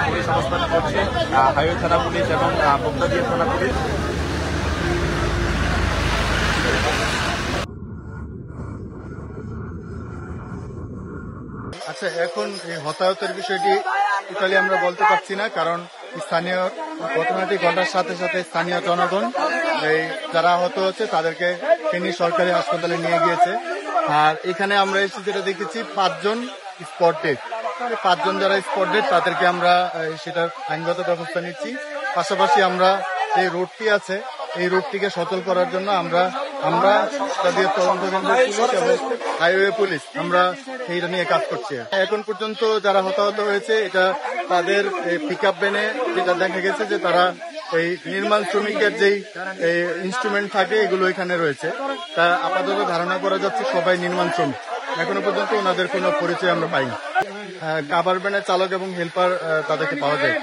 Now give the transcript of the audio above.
Police অবস্থান করছে, highway থানা পুলিশ এবং মুক্তাদিয়া থানা পুলিশ। আচ্ছা, এখন এই হতাহতের বিষয়টি টোটালি আমরা বলতে পারছি না, কারণ স্থানীয় ঘটনাটি ঘটার সাথে সাথে স্থানীয় জনগণ এই যারা আহত হচ্ছে তাদেরকে ফেনী সরকারি হাসপাতালে নিয়ে গিয়েছে। আর এখানে আমরা এসে যেটা দেখেছি 5 জন স্পট ডেড। 5 জন যারা স্পট ডেড তাদেরকে আমরা সেটার আইনগত ব্যবস্থা নিচ্ছি। পাশাপাশি আমরা যে রোডটি আছে এই রোডটিকে সচল করার জন্য আমরা তাদের তদন্ত পুলিশ এবং হাইওয়ে পুলিশ আমরা এইটা নিয়ে কাজ করছি। এখন পর্যন্ত যারা হতাহত হয়েছে এটা তাদের পিক আপ ভ্যানে যেটা দেখা গেছে যে তারা এই নির্মাণ শ্রমিকের যেই ইনস্ট্রুমেন্ট থাকে এগুলো এখানে রয়েছে। তা আপাতত ধারণা করা যাচ্ছে সবাই নির্মাণ শ্রমিক। এখনো পর্যন্ত ওনাদের কোনো পরিচয় আমরা পাইনি। কাভার ভ্যানের চালক এবং হেল্পার তাদেরকে পাওয়া যায়।